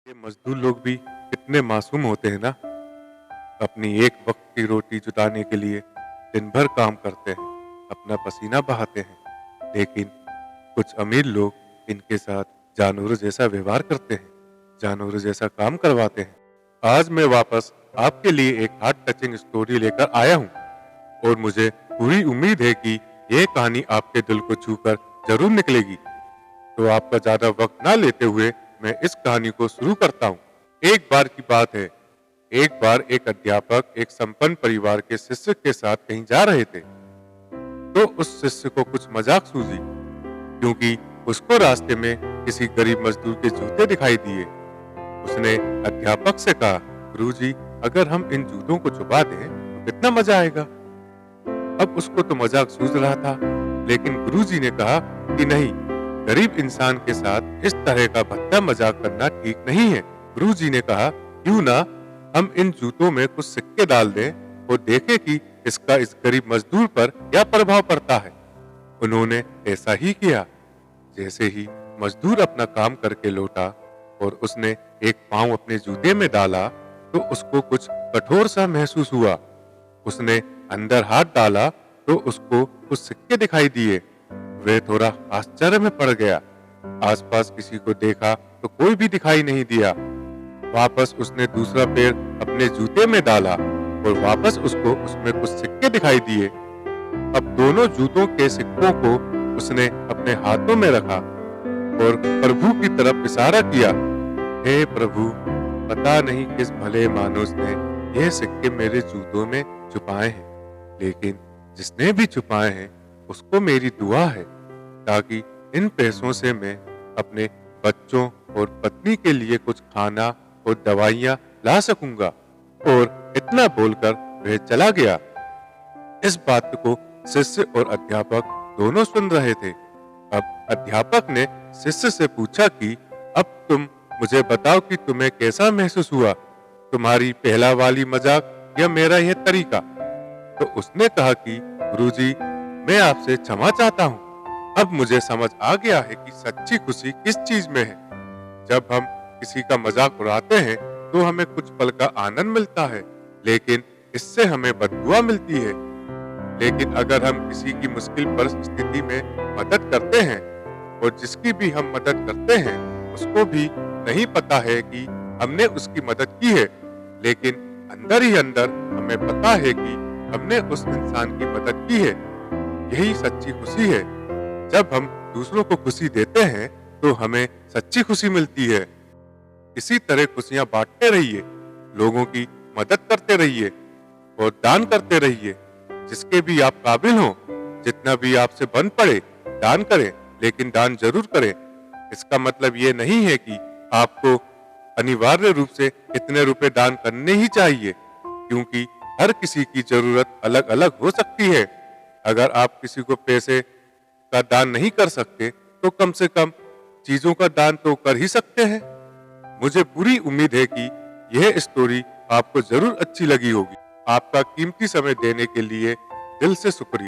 ये मजदूर लोग भी कितने मासूम होते हैं ना। अपनी एक वक्त की रोटी जुटाने के लिए दिन भर काम करते हैं, अपना पसीना बहाते हैं। लेकिन कुछ अमीर लोग इनके साथ जानवरों जैसा व्यवहार करते हैं, जानवरों जैसा काम करवाते हैं। आज मैं वापस आपके लिए एक हार्ट टचिंग स्टोरी लेकर आया हूँ और मुझे पूरी उम्मीद है कि ये कहानी आपके दिल को छूकर जरूर निकलेगी। तो आपका ज्यादा वक्त ना लेते हुए मैं इस कहानी को शुरू करता हूँ। एक बार की बात है। एक बार एक अध्यापक एक संपन्न परिवार के शिष्य के साथ कहीं जा रहे थे। तो उस शिष्य को कुछ मजाक सूझी, क्योंकि उसको रास्ते में किसी गरीब मजदूर के जूते दिखाई दिए। उसने अध्यापक से कहा, गुरुजी, अगर हम इन जूतों को छुपा दें तो कितना मजा आएगा। अब उसको तो मजाक सूझ रहा था, लेकिन गुरुजी ने कहा कि नहीं, गरीब इंसान के साथ इस तरह का भद्दा मजाक करना ठीक नहीं है। गुरुजी ने कहा, क्यों ना हम इन जूतों में कुछ सिक्के डाल दें और देखें कि इसका इस गरीब मजदूर पर क्या प्रभाव पड़ता है। उन्होंने ऐसा ही किया। जैसे ही मजदूर अपना काम करके लौटा और उसने एक पांव अपने जूते में डाला तो उसको कुछ कठोर सा महसूस हुआ। उसने अंदर हाथ डाला तो उसको कुछ सिक्के दिखाई दिए। वह थोड़ा आश्चर्य में पड़ गया। आसपास किसी को देखा तो कोई भी दिखाई नहीं दिया। वापस उसने दूसरा पैर अपने जूते में डाला और वापस उसको उसमें कुछ सिक्के दिखाई दिए। अब दोनों जूतों के सिक्कों को उसने अपने हाथों में रखा और प्रभु की तरफ इशारा किया। हे प्रभु, पता नहीं किस भले मानुस ने यह सिक्के मेरे जूतों में छुपाए हैं, लेकिन जिसने भी छुपाए हैं उसको मेरी दुआ है, ताकि इन पैसों से मैं अपने बच्चों और पत्नी के लिए कुछ खाना और दवाइयां ला सकूंगा। और इतना बोलकर वह चला गया। इस बात को शिष्य और अध्यापक दोनों सुन रहे थे। अब अध्यापक ने शिष्य से पूछा कि अब तुम मुझे बताओ कि तुम्हें कैसा महसूस हुआ, तुम्हारी पहला वाली मजाक या मेरा यह तरीका। तो उसने कहा कि गुरुजी, मैं आपसे क्षमा चाहता हूँ। अब मुझे समझ आ गया है कि सच्ची खुशी किस चीज में है। जब हम किसी का मजाक उड़ाते हैं तो हमें कुछ पल का आनंद मिलता है, लेकिन इससे हमें बददुआ मिलती है। लेकिन अगर हम किसी की मुश्किल परिस्थिति में मदद करते हैं और जिसकी भी हम मदद करते हैं उसको भी नहीं पता है कि हमने उसकी मदद की है, लेकिन अंदर ही अंदर हमें पता है कि हमने उस इंसान की मदद की है, यही सच्ची खुशी है। जब हम दूसरों को खुशी देते हैं तो हमें सच्ची खुशी मिलती है। इसी तरह खुशियां बांटते रहिए, लोगों की मदद करते रहिए और दान करते रहिए। जिसके भी आप काबिल हो, जितना भी आपसे बन पड़े, दान करें, लेकिन दान जरूर करें। इसका मतलब ये नहीं है कि आपको अनिवार्य रूप से इतने रुपए दान करने ही चाहिए, क्योंकि हर किसी की जरूरत अलग अलग हो सकती है। अगर आप किसी को पैसे का दान नहीं कर सकते तो कम से कम चीजों का दान तो कर ही सकते हैं। मुझे पूरी उम्मीद है कि यह स्टोरी आपको जरूर अच्छी लगी होगी। आपका कीमती समय देने के लिए दिल से शुक्रिया।